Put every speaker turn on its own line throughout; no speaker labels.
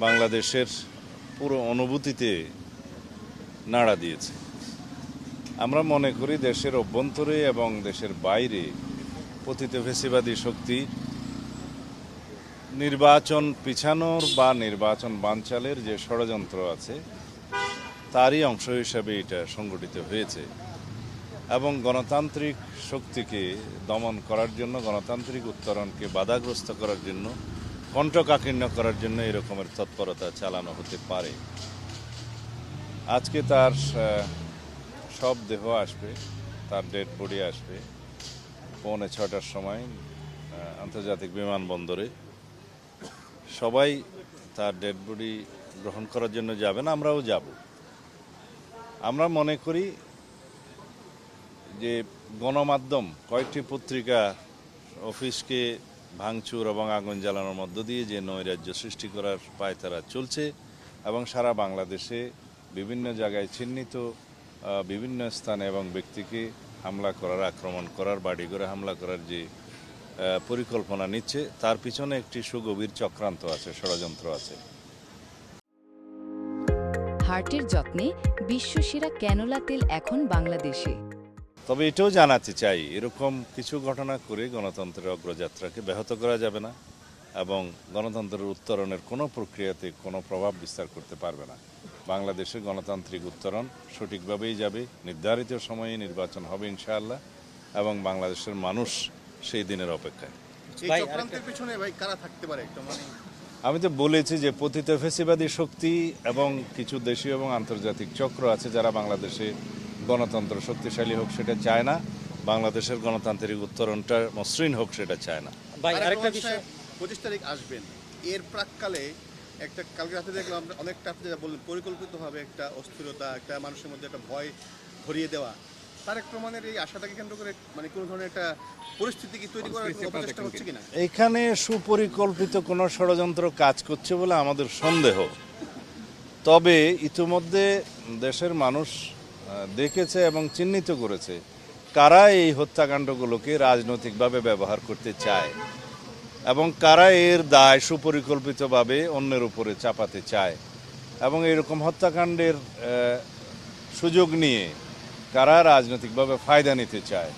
বাংলাদেশের পুরো অনুভূতিতে নাড়া দিয়েছে। আমরা মনে করি দেশের অভ্যন্তরে এবং দেশের বাইরে পতিত ফ্যাসিবাদী শক্তি নির্বাচন পিছানোর বা নির্বাচন বানচালের যে ষড়যন্ত্র আছে তারই অংশ হিসাবে এটা সংগঠিত হয়েছে এবং গণতান্ত্রিক শক্তিকে দমন করার জন্য, গণতান্ত্রিক উত্তরণকে বাধাগ্রস্ত করার জন্য, কণ্ঠকাঠিন্য করার জন্য এরকমের তৎপরতা চালানো হতে পারে। আজকে তার সব দেহ আসবে, তার ডেড বডি আসবে 6:45 সময় আন্তর্জাতিক বিমানবন্দরে। সবাই তার ডেড বডি গ্রহণ করার জন্য যাবেন, আমরাও যাব। আমরা মনে করি যে গণমাধ্যম কয়েকটি পত্রিকা অফিসকে ভাঙচুর এবং আগুন জ্বালানোর মধ্য দিয়ে যে নৈরাজ্য সৃষ্টি করার পায়তারা চলছে এবং সারা বাংলাদেশে বিভিন্ন জায়গায় চিহ্নিত বিভিন্ন স্থানে এবং ব্যক্তিকে হামলা করার, আক্রমণ করার, বাড়িঘরে হামলা করার যে পরিকল্পনা নিচ্ছে তার পিছনে একটি সুগভীর চক্রান্ত আছে, ষড়যন্ত্র আছে।
হার্টের যত্নে বিশ্বসেরা ক্যানোলা তেল এখন বাংলাদেশে।
তবে এটাও জানাতে চাই, এরকম কিছু ঘটনা করে গণতন্ত্রের অগ্রযাত্রাকে ব্যাহত করা যাবে না এবং গণতন্ত্রের উত্তরণের কোনো প্রক্রিয়াতে কোনো প্রভাব বিস্তার করতে পারবে না। বাংলাদেশের গণতান্ত্রিক উত্তরণ সঠিকভাবেই যাবে, নির্ধারিত সময়ে নির্বাচন হবে ইনশাআল্লাহ এবং বাংলাদেশের মানুষ সেই দিনের অপেক্ষায়। আমি তো বলেছি যে পতিত ফ্যাসিবাদী শক্তি এবং কিছু দেশীয় এবং আন্তর্জাতিক চক্র আছে যারা বাংলাদেশে গণতন্ত্র শক্তিশালী হোক সেটা চায় না, বাংলাদেশের গণতান্ত্রিক উত্তরণটা মসৃণ হোক সেটা চায় না।
25 তারিখ আসবেন, এর প্রাককালে কালকে রাতে দেখলাম অনেকটা আপনি যেটা বললেন পরিকল্পিতভাবে একটা অস্থিরতা, একটা মানুষের মধ্যে একটা ভয় ধরিয়ে দেওয়া, তারেক রহমানের এই আশাটাকে কেন্দ্র করে মানে কোনো ধরনের একটা পরিস্থিতি কি তৈরি করার চেষ্টা হচ্ছে কিনা?
এখানে সুপরিকল্পিত কোনো ষড়যন্ত্র কাজ করছে বলে আমাদের সন্দেহ। তবে ইতিমধ্যে দেশের মানুষ দেখেছে এবং চিহ্নিত করেছে কারা এই হত্যাকাণ্ডগুলোকে রাজনৈতিকভাবে ব্যবহার করতে চায় এবং কারা এর দায় সুপরিকল্পিতভাবে অন্যের উপরে চাপাতে চায় এবং এরকম হত্যাকাণ্ডের সুযোগ নিয়ে কারা রাজনৈতিকভাবে ফায়দা নিতে চায়,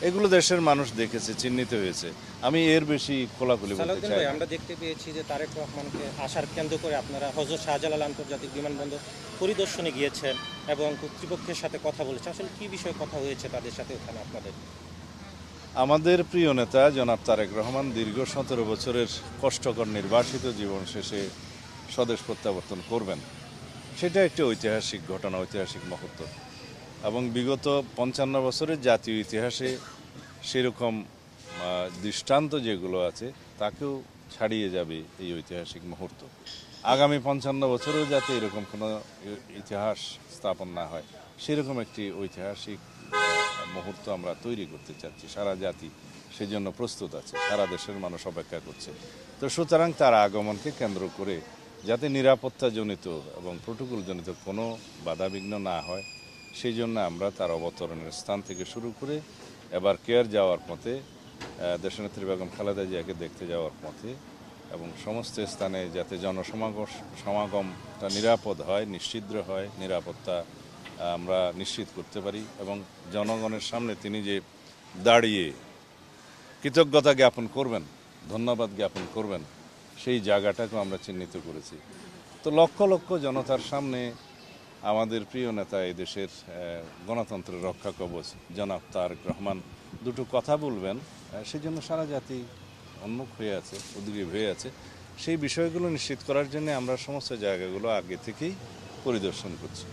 এগুলো দেশের মানুষ দেখেছে, চিহ্নিত হয়েছে। আমি এর বেশি খোলাখুলি বলতে চাই।
আমরা দেখতে পেয়েছি যে তারেক রহমানকে আসার কেন্দ্র করে আপনারা হযরত শাহজালাল আন্তর্জাতিক বিমানবন্দর পরিদর্শনে গিয়েছেন এবং কর্তৃপক্ষের সাথে কথা বলেছেন। আসলে কি বিষয়ে কথা হয়েছে তাদের সাথে ওখানে আপনাদের?
আমাদের প্রিয় নেতা জনাব তারেক রহমান দীর্ঘ 17 বছরের কষ্টকর নির্বাসিত জীবন শেষে স্বদেশ প্রত্যাবর্তন করবেন, সেটা একটি ঐতিহাসিক ঘটনা, ঐতিহাসিক মুহূর্ত এবং বিগত 55 বছরের জাতীয় ইতিহাসে সেরকম দৃষ্টান্ত যেগুলো আছে তাকেও ছাড়িয়ে যাবে এই ঐতিহাসিক মুহূর্ত। আগামী 55 বছরেও যাতে এরকম কোনো ইতিহাস স্থাপন না হয় সেরকম একটি ঐতিহাসিক মুহূর্ত আমরা তৈরি করতে চাচ্ছি। সারা জাতি সেজন্য প্রস্তুত আছে, সারা দেশের মানুষ অপেক্ষা করছে। তো সুতরাং তার আগমনকে কেন্দ্র করে যাতে নিরাপত্তাজনিত এবং প্রোটোকলজনিত কোনো বাধাবিঘ্ন না হয় সেই জন্য আমরা তার অবতরণের স্থান থেকে শুরু করে এবার কেয়ার যাওয়ার পথে, দেশনেত্রী বেগম খালেদা জিয়াকে দেখতে যাওয়ার পথে এবং সমস্ত স্থানে যাতে সমাগমটা নিরাপদ হয়, নিশ্চিদ্র হয়, নিরাপত্তা আমরা নিশ্চিত করতে পারি এবং জনগণের সামনে তিনি যে দাঁড়িয়ে কৃতজ্ঞতা জ্ঞাপন করবেন, ধন্যবাদ জ্ঞাপন করবেন, সেই জায়গাটাকেও আমরা চিহ্নিত করেছি। তো লক্ষ লক্ষ জনতার সামনে আমাদের প্রিয় নেতা এই দেশের গণতন্ত্রের রক্ষা কবচ জনাব তারেক রহমান দুটো কথা বলবেন, সেজন্য সারা জাতি উন্মুখ হয়ে আছে, উদ্গ্রীব হয়ে আছে। সেই বিষয়গুলো নিশ্চিত করার জন্য আমরা সমস্ত জায়গাগুলো আগে থেকেই পরিদর্শন করছি।